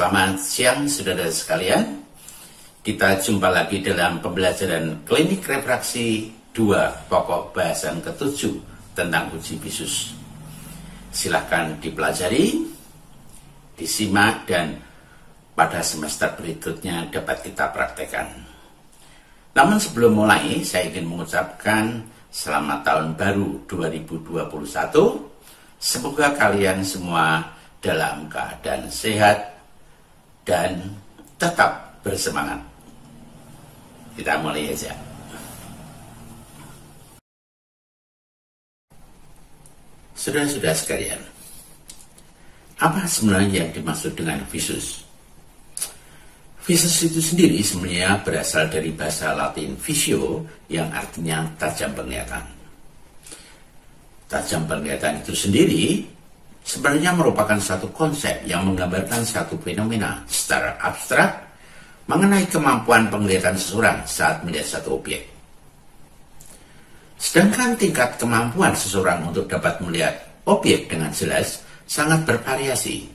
Selamat siang saudara sekalian. Kita jumpa lagi dalam pembelajaran klinik refraksi 2 pokok bahasan ke-7 tentang uji bisus. Silahkan dipelajari, disimak, dan pada semester berikutnya dapat kita praktekkan. Namun sebelum mulai, saya ingin mengucapkan selamat tahun baru 2021. Semoga kalian semua dalam keadaan sehat dan tetap bersemangat. Kita mulai aja. Saudara-saudara sekalian, apa sebenarnya yang dimaksud dengan visus? Visus itu sendiri sebenarnya berasal dari bahasa Latin visio yang artinya tajam penglihatan. Tajam penglihatan itu sendiri sebenarnya merupakan satu konsep yang menggambarkan satu fenomena secara abstrak mengenai kemampuan penglihatan seseorang saat melihat satu objek. Sedangkan tingkat kemampuan seseorang untuk dapat melihat objek dengan jelas sangat bervariasi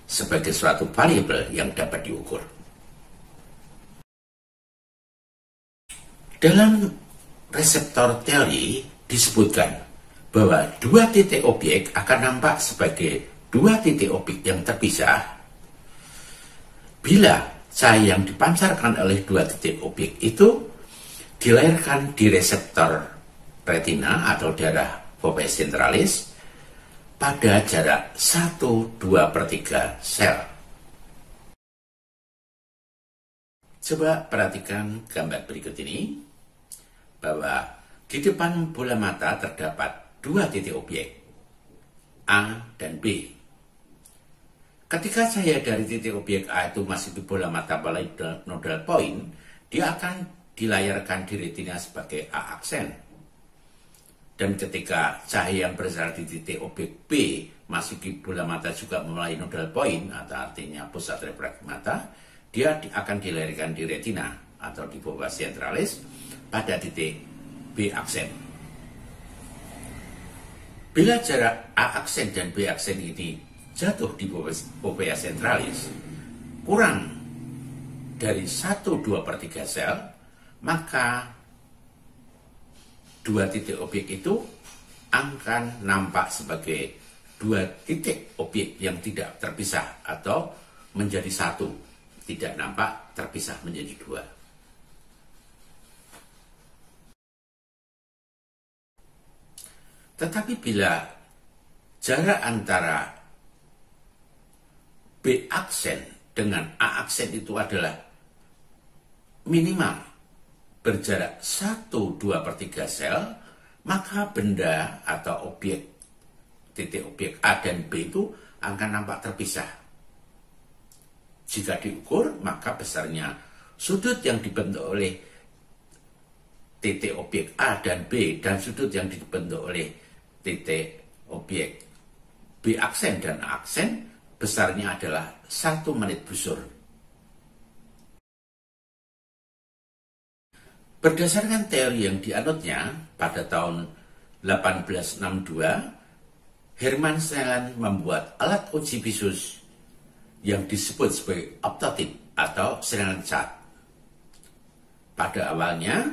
sebagai suatu variabel yang dapat diukur. Dalam reseptor teori disebutkan bahwa dua titik objek akan nampak sebagai dua titik objek yang terpisah bila cahaya yang dipancarkan oleh dua titik objek itu dilahirkan di reseptor retina atau daerah fovea centralis pada jarak 1/2/3 sel. Coba perhatikan gambar berikut ini, bahwa di depan bola mata terdapat dua titik objek, A dan B. Ketika cahaya dari titik objek A itu masih di bola mata pada nodal point, dia akan dilayarkan di retina sebagai A aksen. Dan ketika cahaya yang berasal di titik objek B masih di bola mata juga mulai nodal point, atau artinya pusat refraksi mata, dia akan dilahirkan di retina atau di fovea centralis pada titik B aksen. Bila jarak A aksen dan B aksen ini jatuh di fovea centralis kurang dari 1/2/3 sel, maka dua titik objek itu akan nampak sebagai dua titik objek yang tidak terpisah atau menjadi satu, tidak nampak terpisah menjadi dua. Tetapi bila jarak antara B aksen dengan A aksen itu adalah minimal berjarak 1/2/3 sel, maka benda atau objek, titik objek A dan B itu akan nampak terpisah. Jika diukur, maka besarnya sudut yang dibentuk oleh titik objek A dan B dan sudut yang dibentuk oleh titik objek B aksen dan A aksen besarnya adalah 1 menit busur. Berdasarkan teori yang dianutnya pada tahun 1862, Hermann Snellen membuat alat uji bisus yang disebut sebagai optotit atau Snellen chart. Pada awalnya,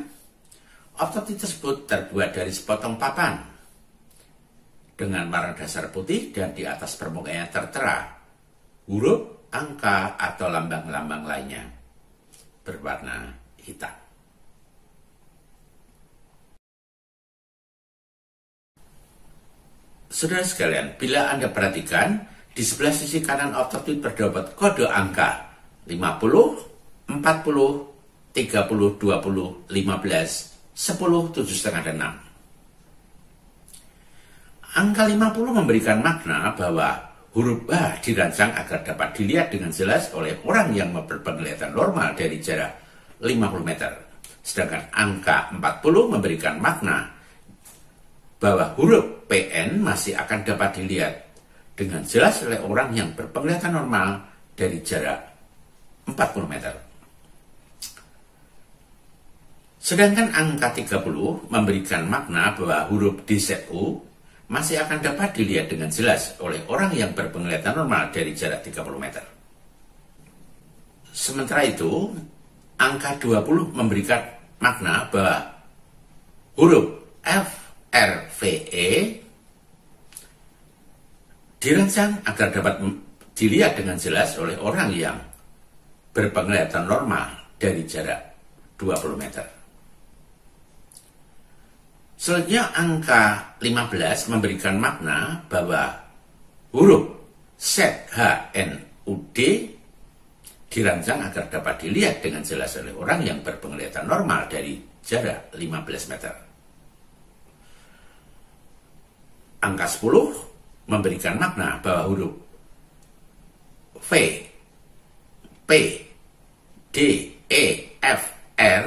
optotit tersebut terbuat dari sepotong papan dengan warna dasar putih dan di atas permukaannya tertera huruf, angka, atau lambang-lambang lainnya berwarna hitam. Saudara sekalian, bila Anda perhatikan, di sebelah sisi kanan optotit terdapat kode angka 50, 40, 30, 20, 15, 10, 7,5, dan 6. Angka 50 memberikan makna bahwa huruf A dirancang agar dapat dilihat dengan jelas oleh orang yang berpenglihatan normal dari jarak 50 meter. Sedangkan angka 40 memberikan makna bahwa huruf PN masih akan dapat dilihat dengan jelas oleh orang yang berpenglihatan normal dari jarak 40 meter. Sedangkan angka 30 memberikan makna bahwa huruf DZU masih akan dapat dilihat dengan jelas oleh orang yang berpenglihatan normal dari jarak 30 meter. Sementara itu, angka 20 memberikan makna bahwa huruf F, R, V, E dirancang agar dapat dilihat dengan jelas oleh orang yang berpenglihatan normal dari jarak 20 meter. Selanjutnya angka 15 memberikan makna bahwa huruf Z, H, N, U, D dirancang agar dapat dilihat dengan jelas oleh orang yang berpenglihatan normal dari jarak 15 meter. Angka 10 memberikan makna bahwa huruf V, P, D, E, F, R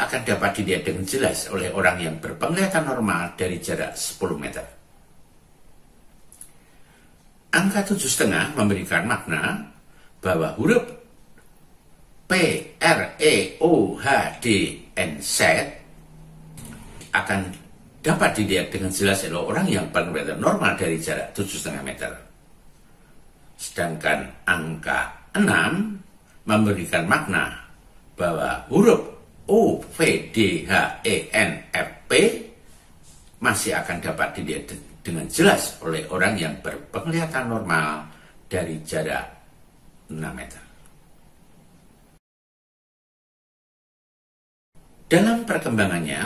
akan dapat dilihat dengan jelas oleh orang yang berpenglihatan normal dari jarak 10 meter. Angka 7,5 memberikan makna bahwa huruf P, R, E, O, H, D, N, Z akan dapat dilihat dengan jelas oleh orang yang berpenglihatan normal dari jarak 7,5 meter. Sedangkan angka 6 memberikan makna bahwa huruf O, V, D, H, E, N, F, P masih akan dapat dilihat dengan jelas oleh orang yang berpenglihatan normal dari jarak 6 meter. Dalam perkembangannya,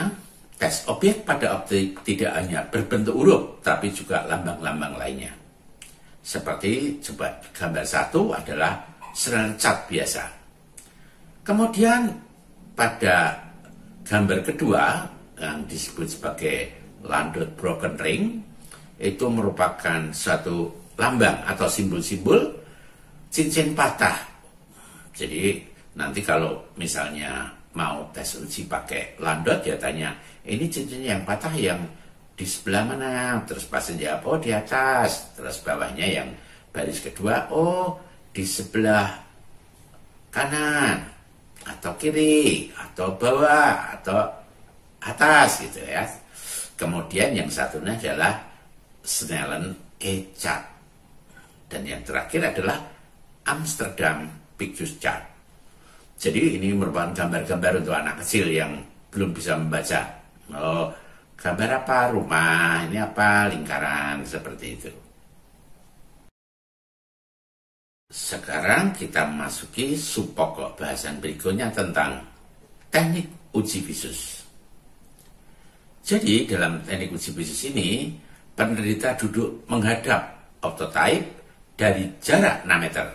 tes objek pada optik tidak hanya berbentuk huruf, tapi juga lambang-lambang lainnya. Seperti coba gambar 1 adalah senayan cat biasa. Kemudian pada gambar kedua yang disebut sebagai landut broken ring, itu merupakan suatu lambang atau simbol-simbol cincin patah. Jadi nanti kalau misalnya mau tes uji pakai landot, ya tanya, ini cincin yang patah yang di sebelah mana? Terus pasti jawab, oh di atas. Terus bawahnya yang baris kedua, oh di sebelah kanan atau kiri atau bawah atau atas gitu ya. Kemudian yang satunya adalah Snellen E-chart. Dan yang terakhir adalah Amsterdam Picture Chart. Jadi ini merupakan gambar-gambar untuk anak kecil yang belum bisa membaca. Oh, gambar apa? Rumah, ini apa? Lingkaran, seperti itu. Sekarang kita memasuki subpokok bahasan berikutnya tentang teknik uji visus. Jadi dalam teknik uji visus ini, penderita duduk menghadap optotype dari jarak 6 meter.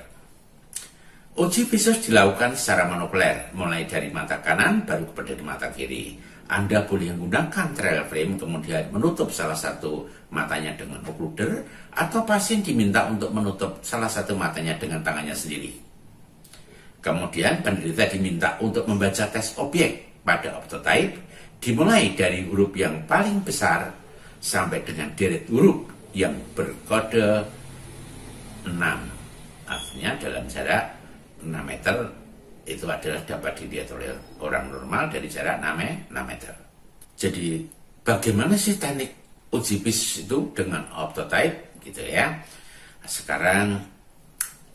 Uji visus dilakukan secara monokuler, mulai dari mata kanan baru kepada mata kiri. Anda boleh menggunakan trial frame, kemudian menutup salah satu matanya dengan occluder, atau pasien diminta untuk menutup salah satu matanya dengan tangannya sendiri. Kemudian penderita diminta untuk membaca tes objek pada optotype, dimulai dari huruf yang paling besar sampai dengan deret huruf yang berkode 6. Artinya dalam jarak 6 meter itu adalah dapat dilihat oleh orang normal dari jarak 6 meter. Jadi bagaimana sih teknik uji visus itu dengan optotype gitu ya. Sekarang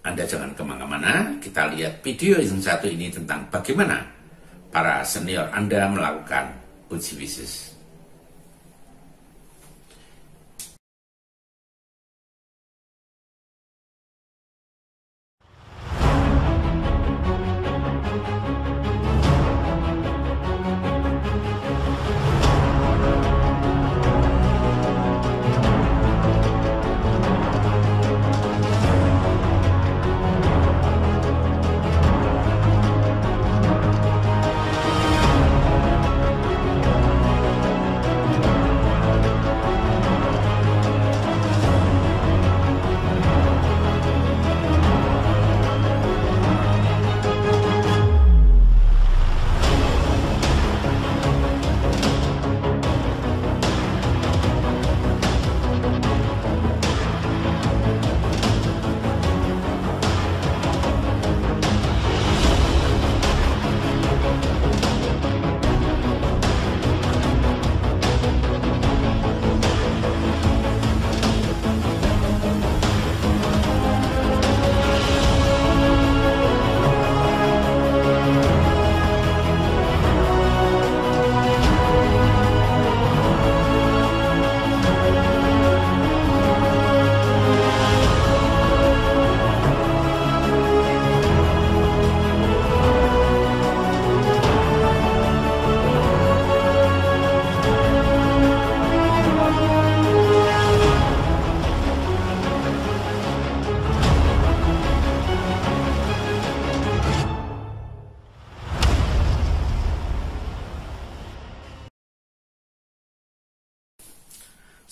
Anda jangan kemana-mana, kita lihat video yang satu ini tentang bagaimana para senior Anda melakukan uji visus.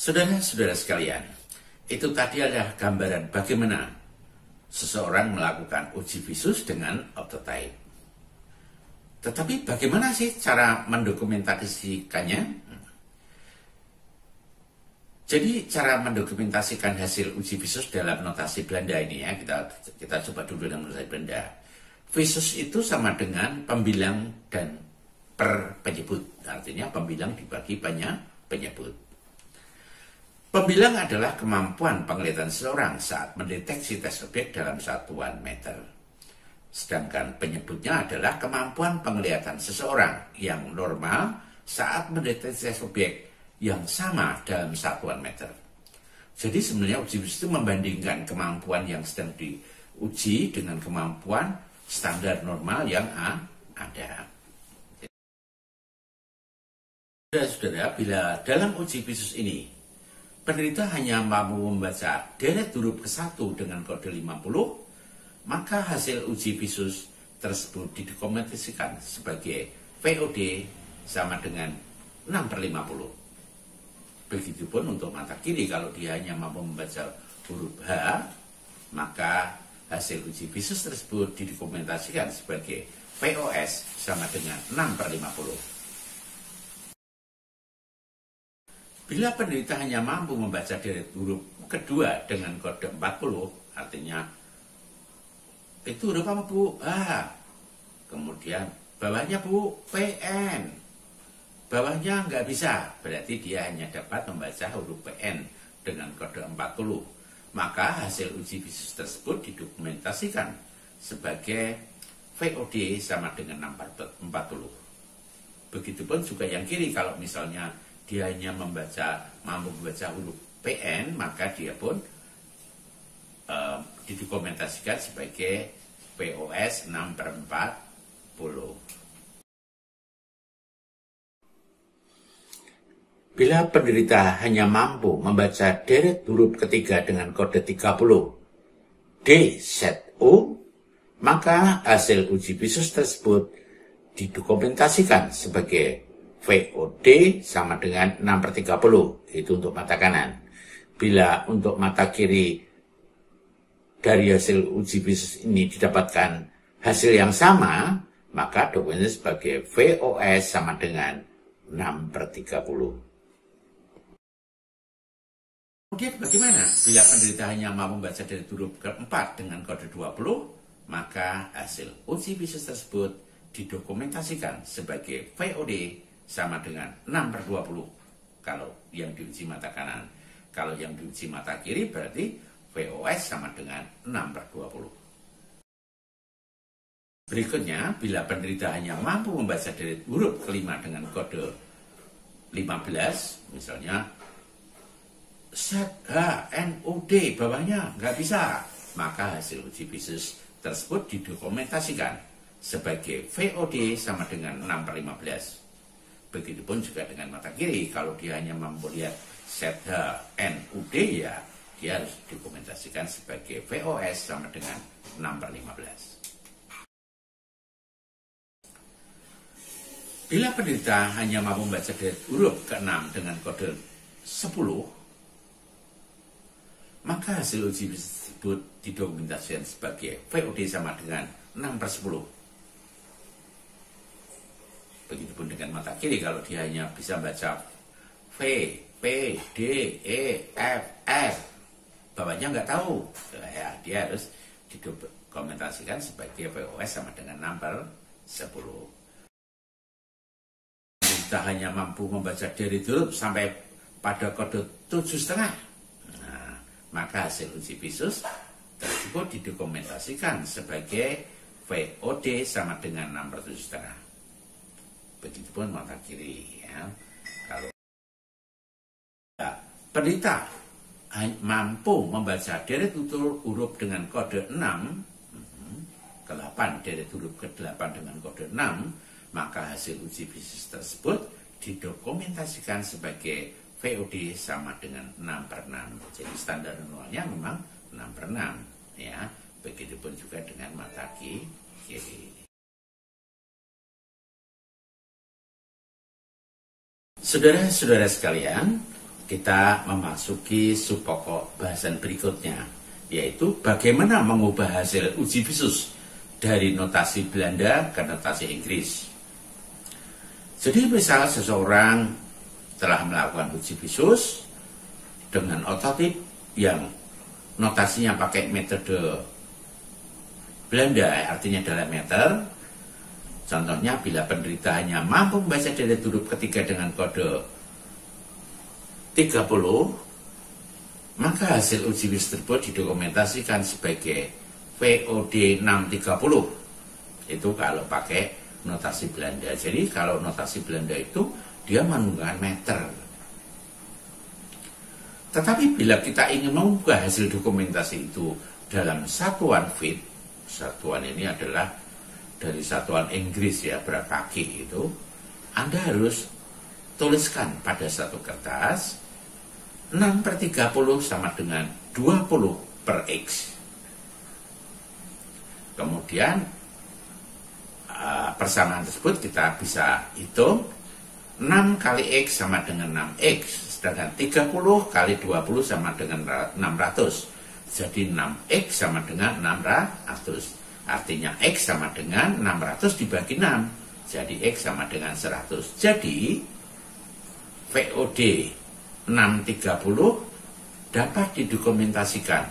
Saudara-saudara sekalian, itu tadi adalah gambaran bagaimana seseorang melakukan uji visus dengan optotype. Tetapi bagaimana sih cara mendokumentasikannya? Jadi cara mendokumentasikan hasil uji visus dalam notasi Belanda ini ya, kita coba dulu dengan notasi Belanda. Visus itu sama dengan pembilang dan per penyebut. Artinya pembilang dibagi banyak penyebut. Pembilang adalah kemampuan penglihatan seseorang saat mendeteksi tes objek dalam satuan meter. Sedangkan penyebutnya adalah kemampuan penglihatan seseorang yang normal saat mendeteksi tes objek yang sama dalam satuan meter. Jadi sebenarnya uji visus itu membandingkan kemampuan yang sedang diuji dengan kemampuan standar normal yang ada. Saudara-saudara, bila dalam uji visus ini penderita hanya mampu membaca deret huruf ke-1 dengan kode 50, maka hasil uji visus tersebut didokumentasikan sebagai VOD sama dengan 6/50. Begitupun untuk mata kiri, kalau dia hanya mampu membaca huruf H, maka hasil uji visus tersebut didokumentasikan sebagai VOS sama dengan 6/50. Bila penderita hanya mampu membaca deret huruf kedua dengan kode 40, artinya itu huruf apa Bu? H. Kemudian bawahnya Bu, PN. Bawahnya nggak bisa, berarti dia hanya dapat membaca huruf PN dengan kode 40. Maka hasil uji visus tersebut didokumentasikan sebagai VOD sama dengan 6/40. Begitupun juga yang kiri, kalau misalnya dia hanya mampu membaca huruf PN, maka dia pun didokumentasikan sebagai VOS 6/40. Bila penderita hanya mampu membaca deret huruf ketiga dengan kode 30 DZO, maka hasil uji visus tersebut didokumentasikan sebagai VOD sama dengan 6/30. Itu untuk mata kanan. Bila untuk mata kiri dari hasil uji visus ini didapatkan hasil yang sama, maka dokumentasi sebagai VOS sama dengan 6/30. Kemudian bagaimana bila penderita hanya mampu membaca dari huruf ke-4 dengan kode 20, maka hasil uji visus tersebut didokumentasikan sebagai VOD sama dengan 6/20 kalau yang diuji mata kanan. Kalau yang diuji mata kiri berarti VOS sama dengan 6/20. Berikutnya, bila penderita hanya mampu membaca dari huruf kelima dengan kode 15, misalnya ZHNUD, bawahnya nggak bisa, maka hasil uji visus tersebut didokumentasikan sebagai VOD sama dengan 6/15. Begitupun juga dengan mata kiri, kalau dia hanya mampu lihat ZHNUD, ya dia harus dokumentasikan sebagai VOS sama dengan 6/15. Bila penderita hanya mampu membaca dari huruf ke-6 dengan kode 10, maka hasil uji tersebut didokumentasikan sebagai VOD sama dengan 6/10. Begitupun dengan mata kiri, kalau dia hanya bisa baca V, P, D, E, F, R, bawahnya nggak tahu, ya dia harus didokumentasikan sebagai VOS sama dengan 6/10. Kita hanya mampu membaca dari huruf sampai pada kode 7,5. Maka hasil uji visus tersebut didokumentasikan sebagai VOD sama dengan 6/7,5. Begitupun mata kiri ya. Kalau penderita mampu membaca deret huruf dengan kode 6 ke-8, deret huruf ke-8 dengan kode 6, maka hasil uji visus tersebut didokumentasikan sebagai VOD sama dengan 6/6. Jadi standar normalnya memang 6/6 ya. Begitupun juga dengan mata kiri. Saudara-saudara sekalian, kita memasuki subpokok bahasan berikutnya, yaitu bagaimana mengubah hasil uji visus dari notasi Belanda ke notasi Inggris. Jadi misal seseorang telah melakukan uji visus dengan ototip yang notasinya pakai metode Belanda, artinya dalam meter. Contohnya bila penderita hanya mampu membaca deret huruf ketiga dengan kode 30, maka hasil uji visus tersebut didokumentasikan sebagai VOD 630. Itu kalau pakai notasi Belanda. Jadi kalau notasi Belanda itu dia menggunakan meter. Tetapi bila kita ingin mengubah hasil dokumentasi itu dalam satuan feet, satuan ini adalah dari satuan Inggris ya, berkaki itu, Anda harus tuliskan pada satu kertas 6/30 sama dengan 20/X. Kemudian persamaan tersebut kita bisa hitung 6 kali X sama dengan 6X. Sedangkan 30 kali 20 sama dengan 600. Jadi 6X sama dengan 600. Artinya X sama dengan 600 dibagi 6. Jadi X sama dengan 100. Jadi VOD 630 dapat didokumentasikan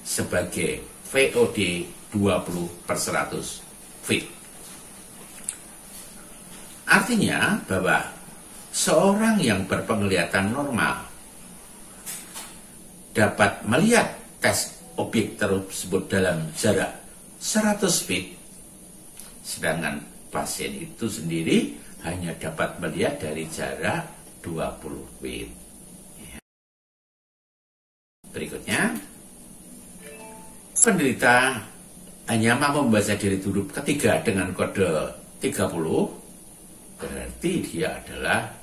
sebagai VOD 20/100 feet. Artinya bahwa seorang yang berpenglihatan normal dapat melihat tes objek tersebut dalam jarak 100 feet, sedangkan pasien itu sendiri hanya dapat melihat dari jarak 20 feet. Berikutnya, penderita hanya mampu membaca deret huruf ketiga dengan kode 30, berarti dia adalah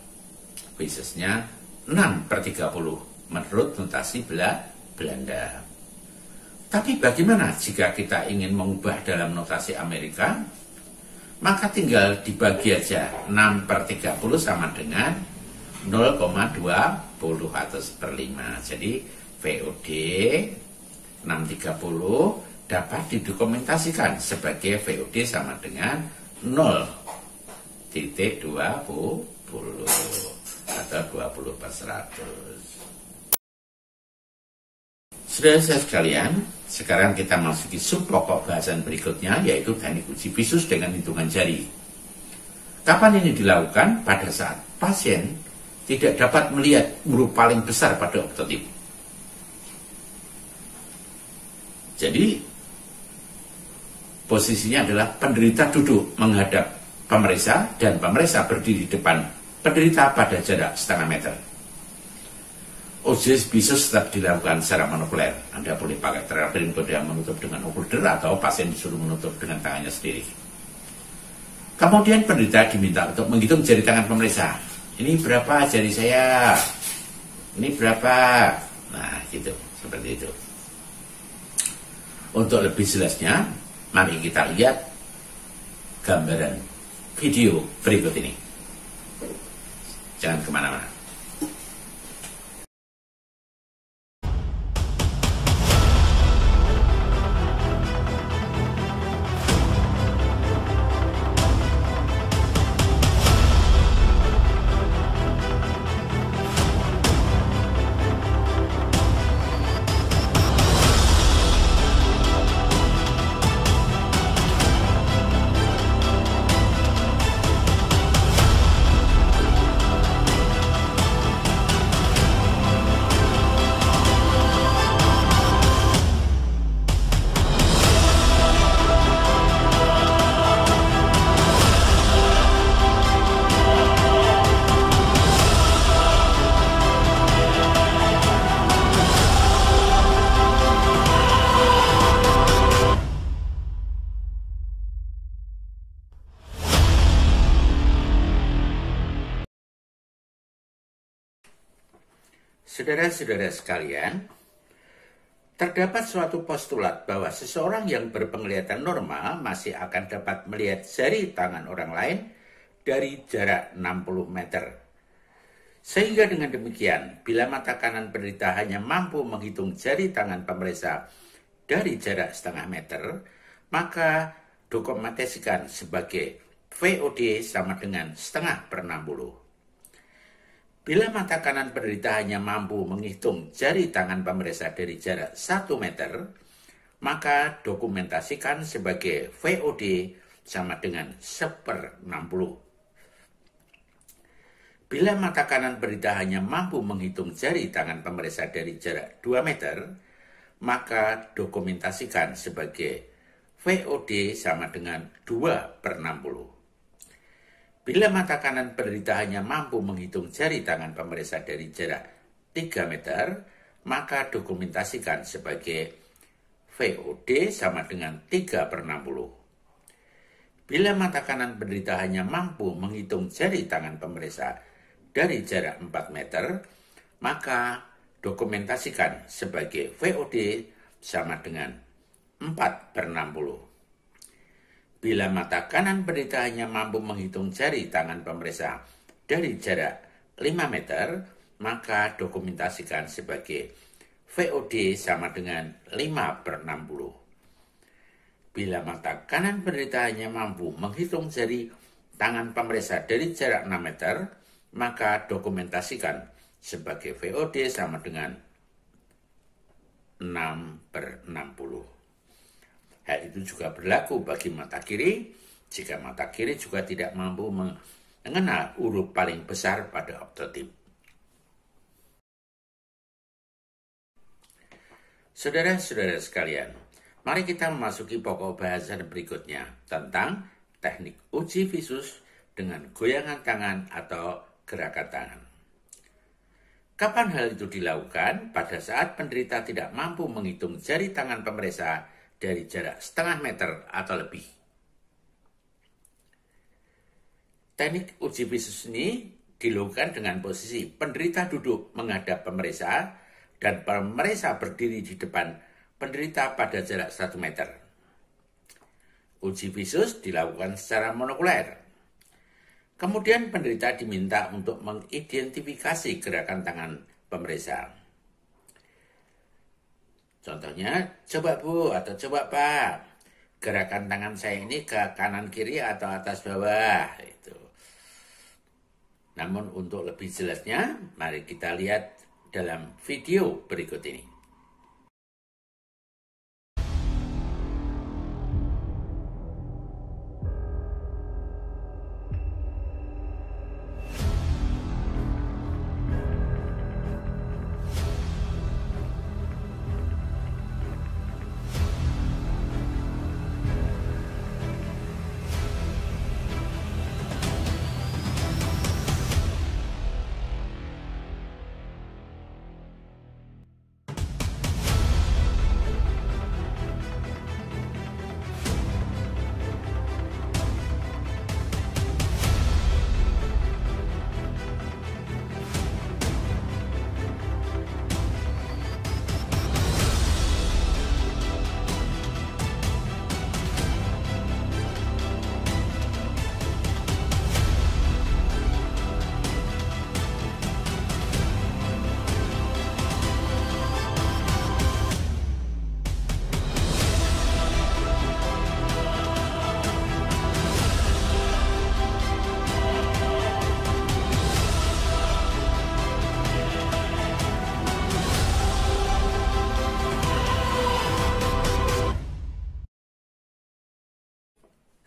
visesnya 6/30 menurut notasi Belanda. Tapi bagaimana jika kita ingin mengubah dalam notasi Amerika? Maka tinggal dibagi aja 6/30 sama dengan 0,20/5. Jadi VOD 630 dapat didokumentasikan sebagai VOD sama dengan 0,20 atau 20/100. Saudara-saudara sekalian, sekarang kita masuki subpokok bahasan berikutnya, yaitu teknik uji visus dengan hitungan jari. Kapan ini dilakukan? Pada saat pasien tidak dapat melihat huruf paling besar pada ototip. Jadi, posisinya adalah penderita duduk menghadap pemeriksa dan pemeriksa berdiri di depan penderita pada jarak setengah meter. Uji visus tetap dilakukan secara monokuler. Anda boleh pakai terapi yang menutup dengan okulder atau pasien disuruh menutup dengan tangannya sendiri. Kemudian penderita diminta untuk menghitung jari tangan pemeriksa. Ini berapa jari saya? Ini berapa? Nah, gitu, seperti itu. Untuk lebih jelasnya, mari kita lihat gambaran video berikut ini. Jangan kemana-mana. Saudara-saudara sekalian, terdapat suatu postulat bahwa seseorang yang berpenglihatan normal masih akan dapat melihat jari tangan orang lain dari jarak 60 meter. Sehingga dengan demikian, bila mata kanan penderita hanya mampu menghitung jari tangan pemeriksa dari jarak setengah meter, maka dokumentasikan sebagai VOD sama dengan setengah per 60. Bila mata kanan penderita hanya mampu menghitung jari tangan pemeriksa dari jarak 1 meter, maka dokumentasikan sebagai VOD sama dengan 1/60. Bila mata kanan penderita hanya mampu menghitung jari tangan pemeriksa dari jarak 2 meter, maka dokumentasikan sebagai VOD sama dengan 2/60. Bila mata kanan penderita hanya mampu menghitung jari tangan pemeriksa dari jarak 3 meter, maka dokumentasikan sebagai VOD sama dengan 3/60. Bila mata kanan penderita hanya mampu menghitung jari tangan pemeriksa dari jarak 4 meter, maka dokumentasikan sebagai VOD sama dengan 4/60. Bila mata kanan penderita hanya mampu menghitung jari tangan pemeriksa dari jarak 5 meter, maka dokumentasikan sebagai VOD sama dengan 5/60. Bila mata kanan penderita hanya mampu menghitung jari tangan pemeriksa dari jarak 6 meter, maka dokumentasikan sebagai VOD sama dengan 6/60. Hal itu juga berlaku bagi mata kiri, jika mata kiri juga tidak mampu mengenal huruf paling besar pada optotip. Saudara-saudara sekalian, mari kita memasuki pokok bahasan berikutnya tentang teknik uji visus dengan goyangan tangan atau gerakan tangan. Kapan hal itu dilakukan? Pada saat penderita tidak mampu menghitung jari tangan pemeriksa dari jarak setengah meter atau lebih. Teknik uji visus ini dilakukan dengan posisi penderita duduk menghadap pemeriksa dan pemeriksa berdiri di depan penderita pada jarak 1 meter. Uji visus dilakukan secara monokuler. Kemudian penderita diminta untuk mengidentifikasi gerakan tangan pemeriksa. Contohnya, coba Bu atau coba Pak, gerakan tangan saya ini ke kanan kiri atau atas bawah. Itu. Namun untuk lebih jelasnya, mari kita lihat dalam video berikut ini.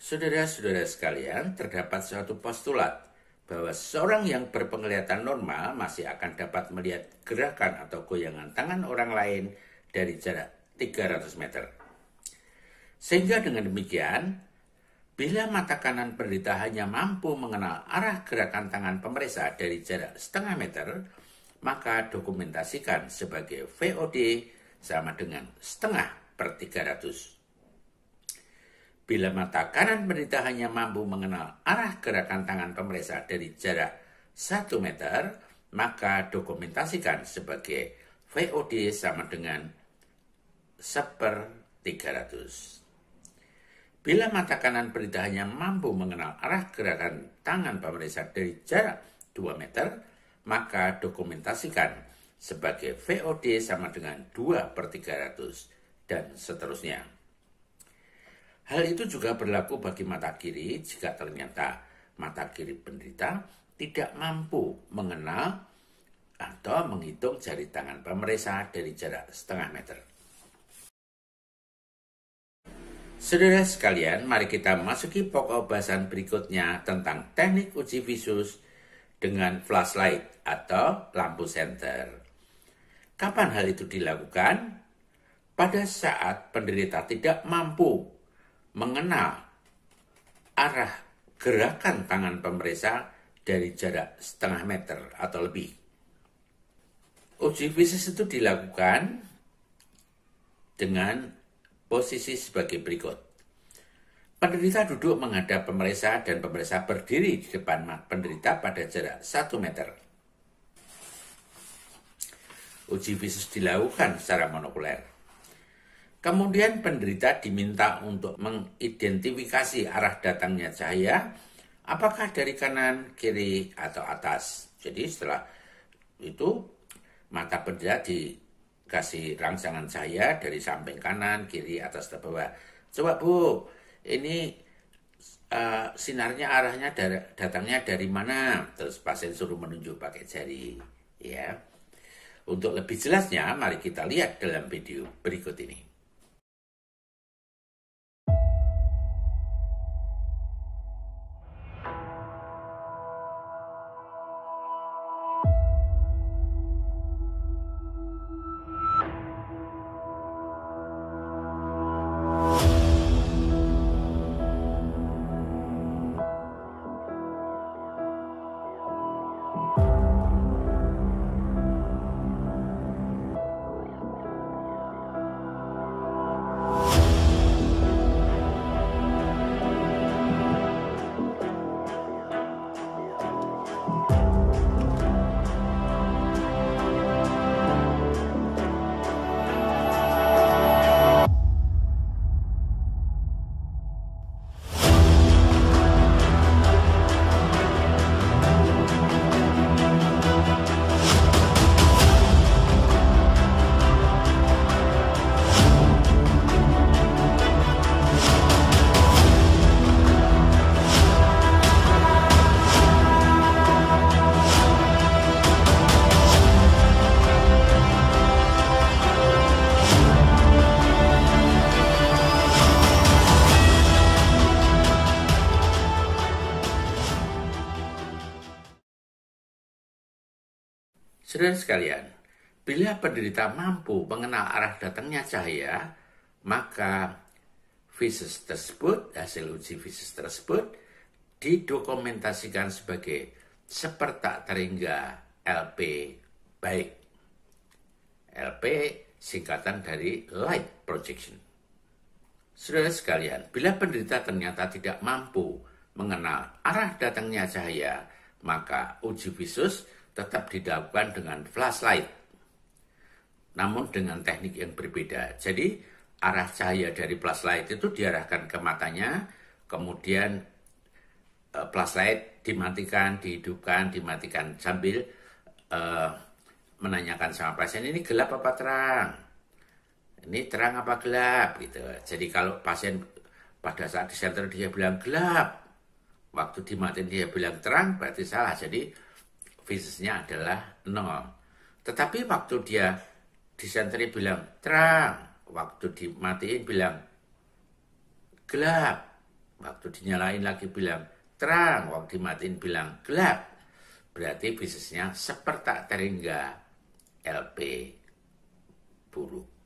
Saudara-saudara sekalian, terdapat suatu postulat bahwa seorang yang berpenglihatan normal masih akan dapat melihat gerakan atau goyangan tangan orang lain dari jarak 300 meter. Sehingga dengan demikian, bila mata kanan penderita hanya mampu mengenal arah gerakan tangan pemeriksa dari jarak setengah meter, maka dokumentasikan sebagai VOD sama dengan setengah per 300. Bila mata kanan penderita hanya mampu mengenal arah gerakan tangan pemeriksa dari jarak 1 meter, maka dokumentasikan sebagai VOD sama dengan 1/300. Bila mata kanan penderita hanya mampu mengenal arah gerakan tangan pemeriksa dari jarak 2 meter, maka dokumentasikan sebagai VOD sama dengan 2/300 dan seterusnya. Hal itu juga berlaku bagi mata kiri jika ternyata mata kiri penderita tidak mampu mengenal atau menghitung jari tangan pemeriksa dari jarak setengah meter. Saudara sekalian, mari kita masuki pokok bahasan berikutnya tentang teknik uji visus dengan flashlight atau lampu senter. Kapan hal itu dilakukan? Pada saat penderita tidak mampu mengenal arah gerakan tangan pemeriksa dari jarak setengah meter atau lebih. Uji visus itu dilakukan dengan posisi sebagai berikut. Penderita duduk menghadap pemeriksa dan pemeriksa berdiri di depan penderita pada jarak 1 meter. Uji visus dilakukan secara monokuler. Kemudian penderita diminta untuk mengidentifikasi arah datangnya cahaya, apakah dari kanan, kiri, atau atas. Jadi setelah itu mata penderita dikasih rangsangan cahaya dari samping kanan, kiri, atas, atau bawah. Coba Bu, ini sinarnya arahnya datangnya dari mana? Terus pasien suruh menunjuk pakai jari, ya. Untuk lebih jelasnya, mari kita lihat dalam video berikut ini. Saudara sekalian, bila penderita mampu mengenal arah datangnya cahaya, maka visus tersebut, hasil uji visus tersebut, didokumentasikan sebagai sepertak teringga LP baik. LP singkatan dari light projection. Saudara sekalian, bila penderita ternyata tidak mampu mengenal arah datangnya cahaya, maka uji visus tetap dilakukan dengan flashlight, namun dengan teknik yang berbeda. Jadi arah cahaya dari flashlight itu diarahkan ke matanya, kemudian flashlight dimatikan, dihidupkan, dimatikan sambil menanyakan sama pasien, ini gelap apa terang? Ini terang apa gelap? Gitu. Jadi kalau pasien pada saat di senter dia bilang gelap, waktu dimatiin dia bilang terang, berarti salah. Jadi visusnya adalah 0. Tetapi waktu dia disenteri bilang terang, waktu dimatiin bilang gelap, waktu dinyalain lagi bilang terang, waktu dimatiin bilang gelap, berarti visusnya sepertak teringga LP buruk.